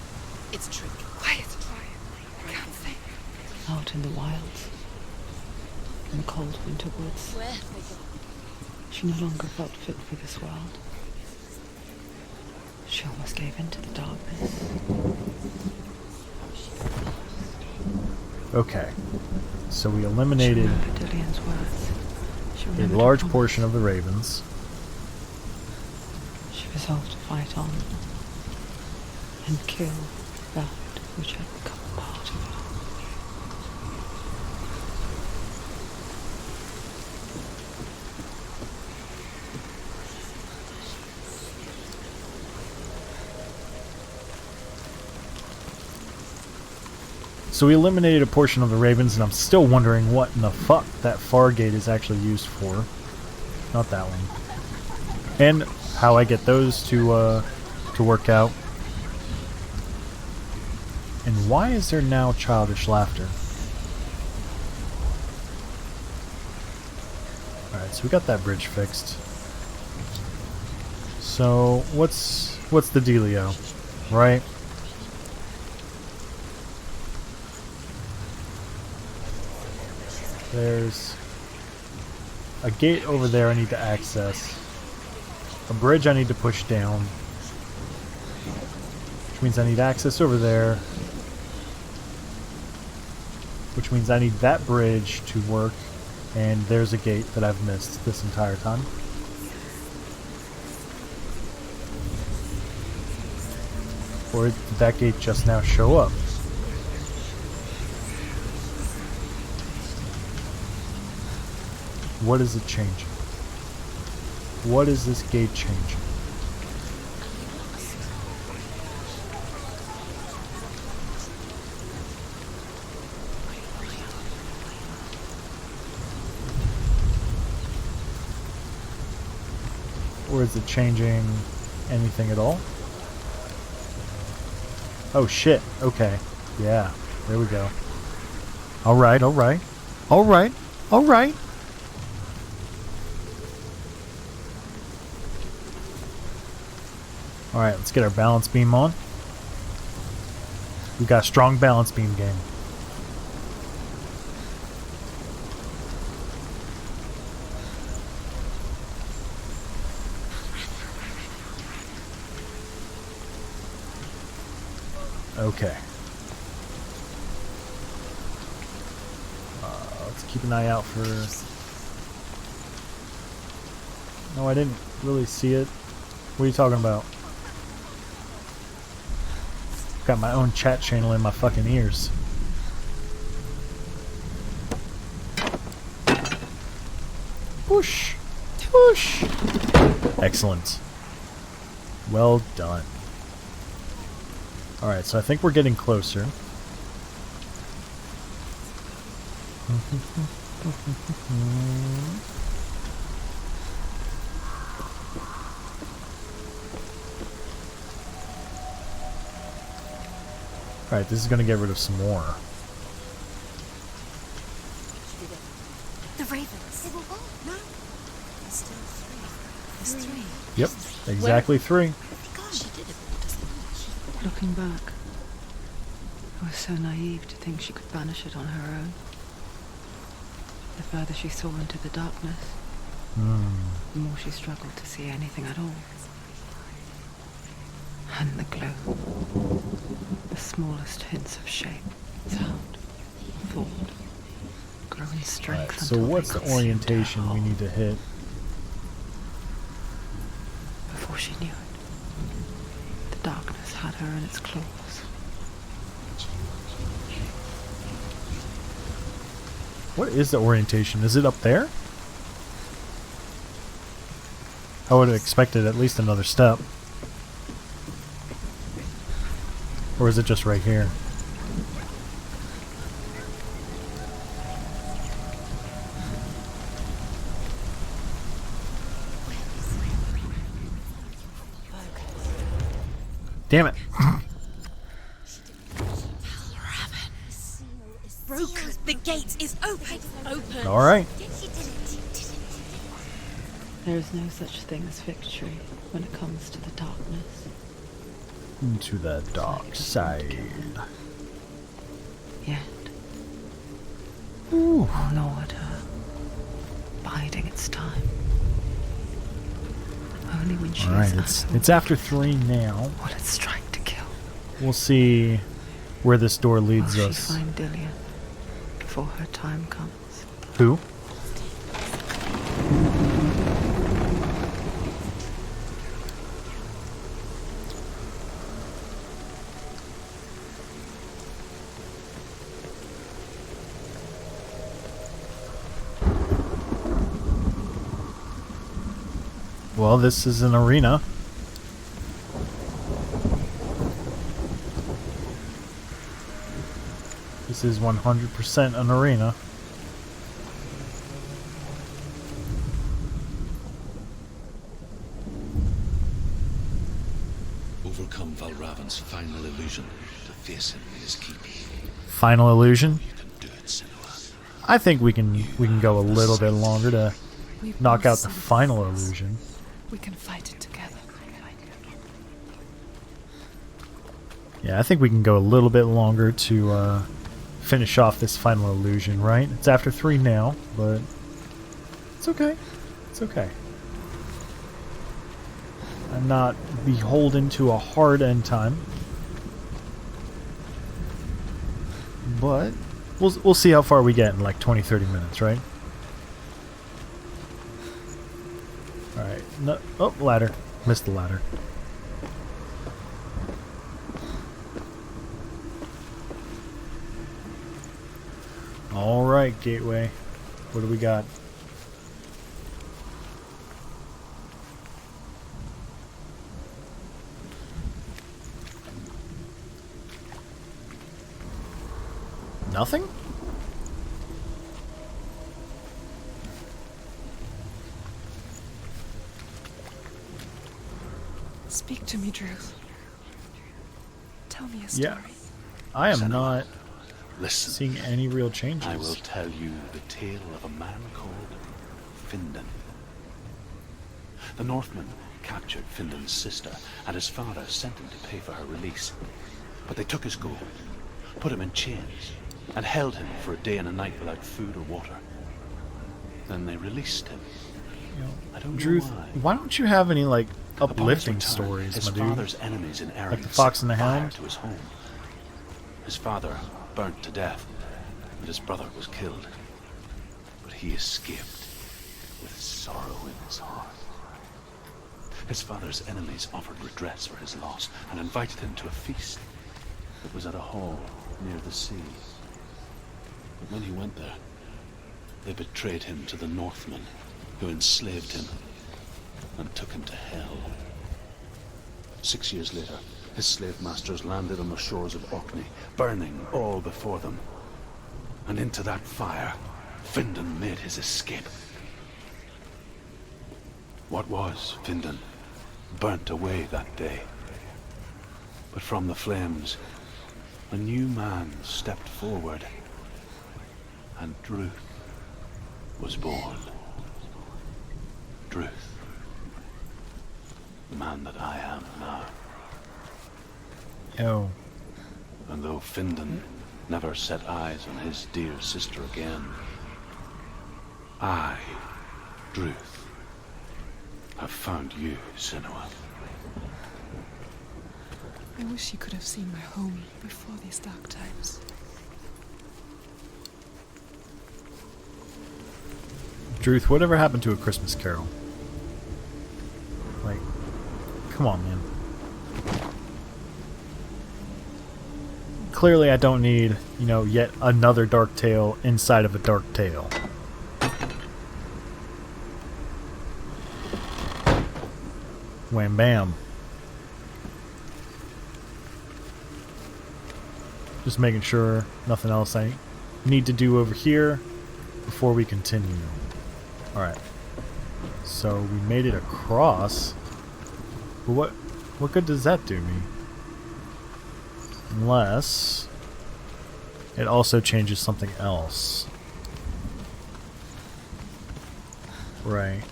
It's a trick. Quiet. I can't think. Out in the wilds. In the cold winter woods. Where? She no longer felt fit for this world. She almost gave in to the darkness. Okay. So we eliminated She remembered Dillian's words. She a remembered large her portion of promise. the ravens. She resolved to fight on and kill that which had become a part of it. So we eliminated a portion of the ravens, and I'm still wondering what in the fuck that far gate is actually used for. Not that one. And how I get those to work out. And why is there now childish laughter? Alright, so we got that bridge fixed. So what's the dealio? Right? There's a gate over there I need to access. A bridge I need to push down. Which means I need access over there. Which means I need that bridge to work. And there's a gate that I've missed this entire time. Or did that gate just now show up? What is it changing? What is this gate changing? Or is it changing anything at all? Oh shit, okay. Yeah, there we go. Alright, alright. Alright, alright. Alright, let's get our balance beam on. We got a strong balance beam game. Okay. Let's keep an eye out for... No, I didn't really see it. What are you talking about? Got my own chat channel in my fucking ears. Push! Push! Excellent. Well done. Alright, so I think we're getting closer. Alright, this is going to get rid of some more. The ravens. They were gone. No. There's still three. There's three. Yep, exactly three. Gosh, she did it. Looking back, I was so naive to think she could banish it on her own. The further she saw into the darkness, the more she struggled to see anything at all. And the glow, the smallest hints of shape, sound, thought, grow in strength. Right, so what's the orientation we need to hit? Before she knew it, the darkness had her in its claws. What is the orientation? Is it up there? I would have expected at least another step. Or is it just right here? Damn it. Broken. The gate is open. Open. All right. There is no such thing as victory when it comes to the darkness. Into the dark side. Yet, Ooh. gnawed her, biding its time. Only when she Alright, is it's after 3 now. will it strike to kill. We'll see where this door leads Will us. she find Dillian before her time comes? Who? Well, this is an arena. This is 100% an arena. Overcome Valravan's final illusion to face him in his keep. Final illusion. You can do it, Senua. I think we can go a little bit longer to We've knock both out the seen final this. illusion. We can fight it together. Yeah, I think we can go a little bit longer to finish off this final illusion, right? It's after 3 now, but it's okay. It's okay. I'm not beholden to a hard end time. But we'll see how far we get in like 20-30 minutes, right? Alright. No, oh, ladder. Missed the ladder. Alright, Gateway. What do we got? Nothing? Speak to me, Druth. Tell me a story. Yeah, I am Senua, not listen. seeing any real changes. I will tell you the tale of a man called Findan. The Northmen captured Findan's sister, and his father sent him to pay for her release. But they took his gold, put him in chains, and held him for a day and a night without food or water. Then they released him. I don't know Druth, why don't you have any, like, uplifting stories, his my dude? father's enemies in Erin Like the Fox and the set fire Hound? to his home. His father burnt to death, and his brother was killed. But he escaped with sorrow in his heart. His father's enemies offered redress for his loss and invited him to a feast that was at a hall near the sea. But when he went there, they betrayed him to the Northmen, who enslaved him and took him to hell. 6 years later, his slave masters landed on the shores of Orkney, burning all before them. And into that fire, Findan made his escape. What was Findan burnt away that day. But from the flames, a new man stepped forward, and Druth was born. Druth, the man that I am now. Oh. And though Findan never set eyes on his dear sister again, I, Druth, have found you, Senua. I wish you could have seen my home before these dark times. Druth, whatever happened to A Christmas Carol? Like, come on, man. Clearly I don't need, you know, yet another dark tale inside of a dark tale. Wham bam. Just making sure nothing else I need to do over here before we continue. Alright. So we made it across. But what good does that do me? Unless it also changes something else. Right.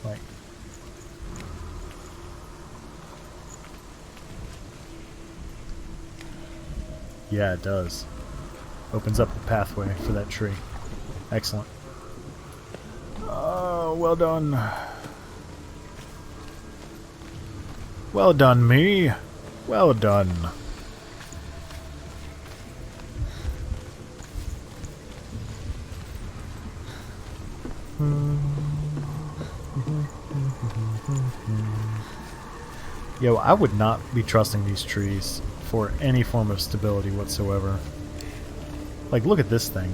Like, yeah, it does. Opens up the pathway for that tree. Excellent. Oh, well done. Well done, me. Well done. Yo, I would not be trusting these trees for any form of stability whatsoever. Like, look at this thing.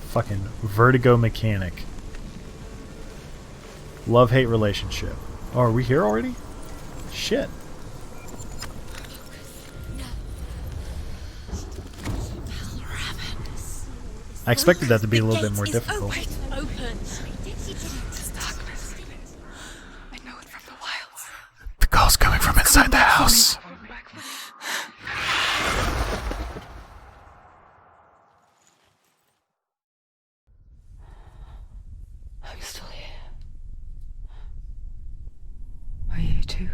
Fucking vertigo mechanic. Love-hate relationship. Oh, are we here already? Shit. I expected that to be a little bit more difficult. It's darkness. I know it from the wilds. The call's coming from inside the house. I'm still here. Are you too?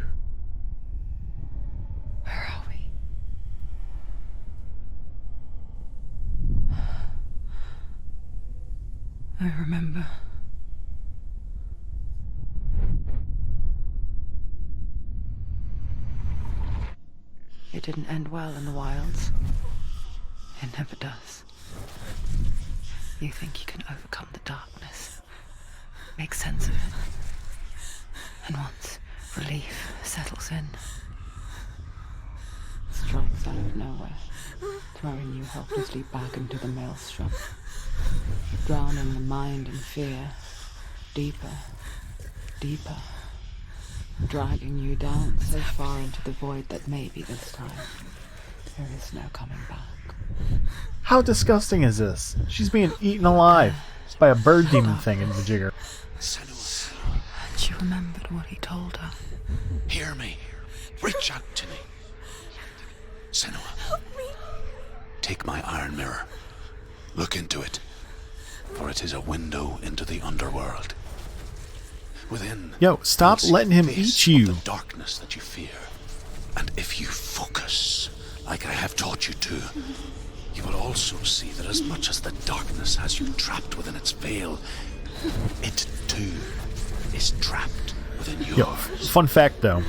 Where are we? I remember. It didn't end well in the wilds. It never does. You think you can overcome the darkness, make sense of it, and once relief settles in, it strikes out of nowhere, throwing you helplessly back into the maelstrom, drowning the mind in fear, deeper, deeper, dragging you down so far into the void that maybe this time there is no coming back. How disgusting is this? She's being eaten alive by a bird demon thing in the jigger. Senua, And she remembered what he told her. hear me. Reach out to me. Senua, take my iron mirror. Look into it, for it is a window into the underworld. Within, Yo, stop you will see letting him the face eat you. of the darkness that you fear. And if you focus, like I have taught you to, you will also see that as much as the darkness has you trapped within its veil, it too is trapped within yours. Yo, fun fact though,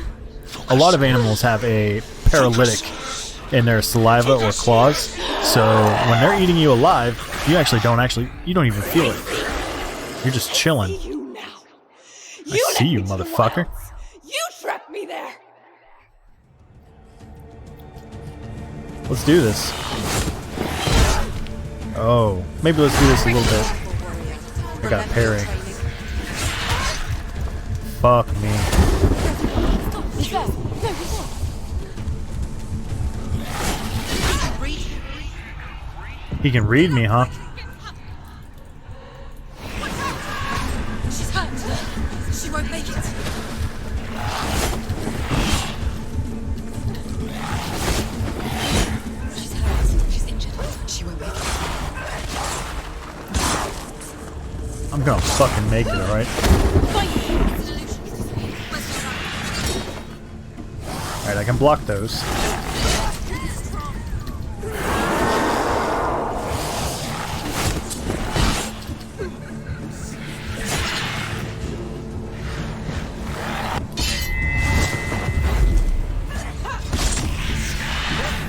a lot of animals have a paralytic in their saliva or claws, so when they're eating you alive, you don't even feel it. You're just chilling. I see you, motherfucker. You trapped me there. Let's do this. Oh, maybe let's do this a little bit. I got a parry. Fuck me. He can read me, huh? She's hurt. She won't make it. She's hurt. She's injured. She won't make it. I'm gonna fucking make it, alright? Alright, I can block those.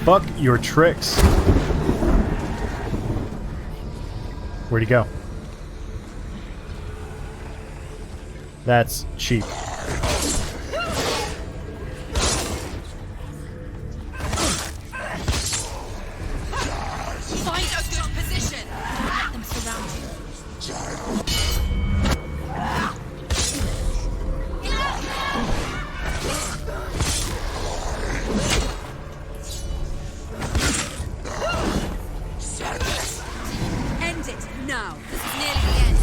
Fuck your tricks. Where'd he go? That's cheap. Find a good position. Let them surround you. End it now. This is nearly the end.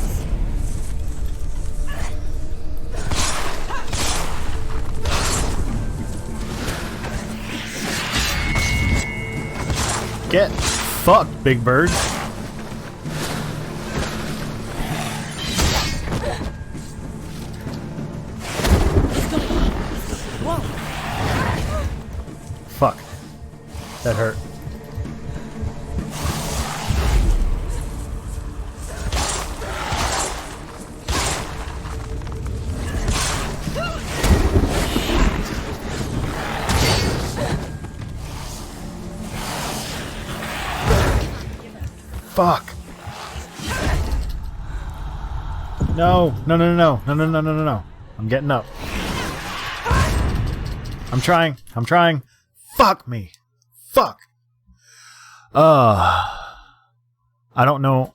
Get fucked, Big Bird. Fuck. That hurt. Fuck. No. No, no, no, no, no, no, no, no, no. I'm getting up. I'm trying. I'm trying. Fuck me. Fuck. I don't know.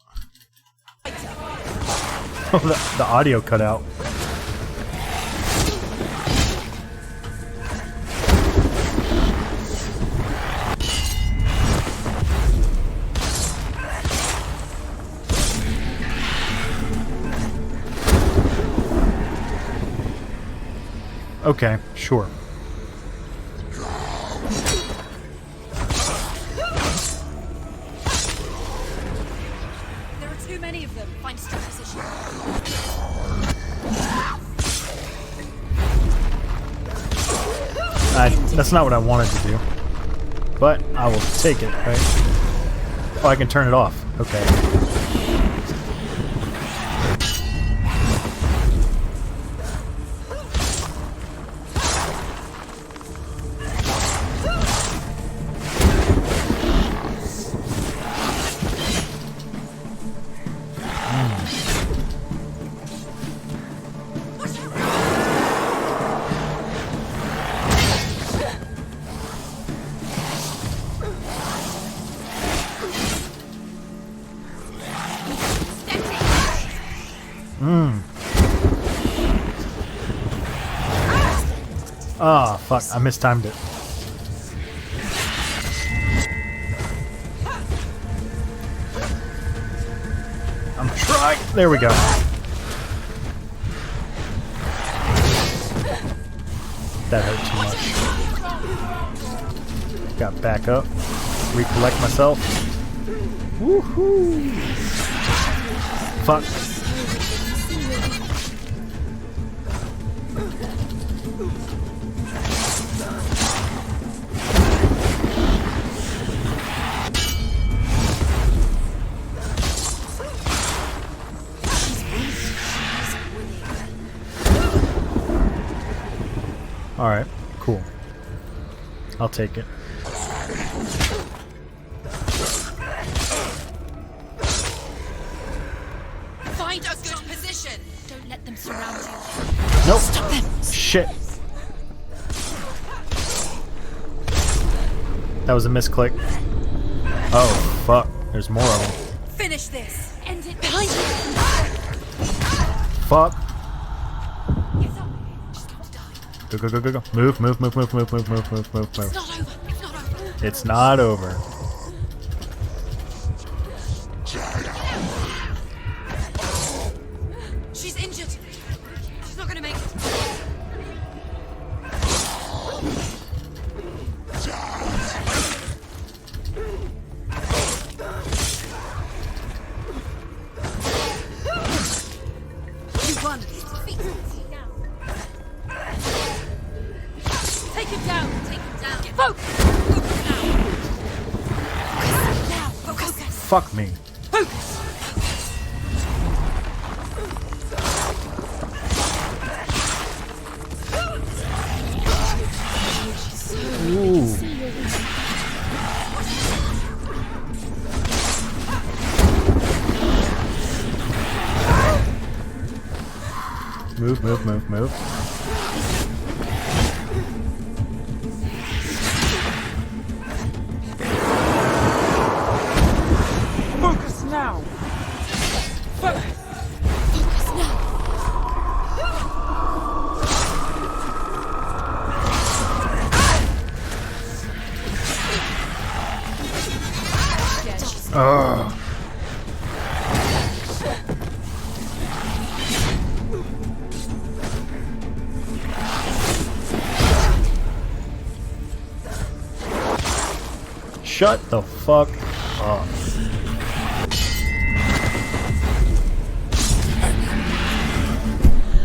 Oh, the audio cut out. Okay, sure. There are too many of them. Find still position. That's not what I wanted to do. But I will take it, right? Oh, I can turn it off. Okay. Ah, fuck. I mistimed it. I'm trying. There we go. That hurt too much. Got back up. Recollect myself. Woohoo! Fuck. Alright, cool. I'll take it. Find a good position. Don't let them surround you. Nope. Stop them. Shit. That was a misclick. Oh, fuck. There's more of them. Finish this. End it behind you. Fuck. Get up. Just got to die. Go, go, go, go, go. Move, move, move, move, move, move, move, move, move, move. It's not over. It's not over. It's not over. She's injured. She's not gonna make it. You won. Feet down. Take him down. Take him down. Focus. Focus now. Focus now. Focus. Fuck me. Focus. Ooh. Move, move, move, move. Focus now! Focus now. Ugh. Shut the fuck up.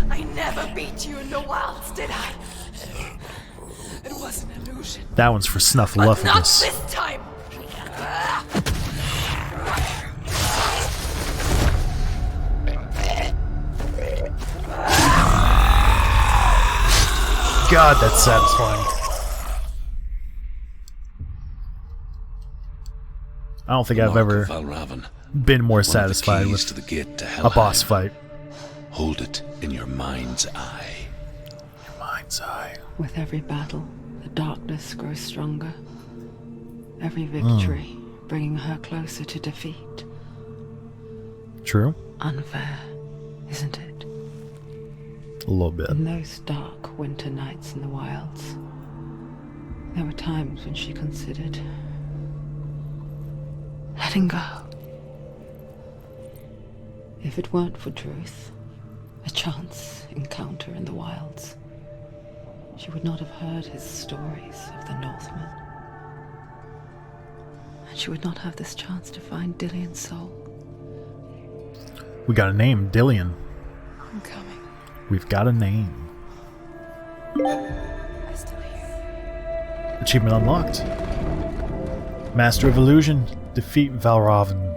I never beat you in the wilds, did I? It was an illusion. That one's for But not Snuffleupagus. this time! God, that's satisfying. I don't think I've ever been more satisfied with to the gate to a boss fight. Hold it in your mind's eye. Your mind's eye. With every battle, the darkness grows stronger. Every victory bringing her closer to defeat. True. Unfair, isn't it? A little bit. In those dark winter nights in the wilds, there were times when she considered letting go. If it weren't for Truth, a chance encounter in the wilds, she would not have heard his stories of the Northmen. And she would not have this chance to find Dillion's soul. We got a name, Dillion. I'm coming. We've got a name. I still hear. Achievement unlocked. Master of Illusion. Defeat Valravn.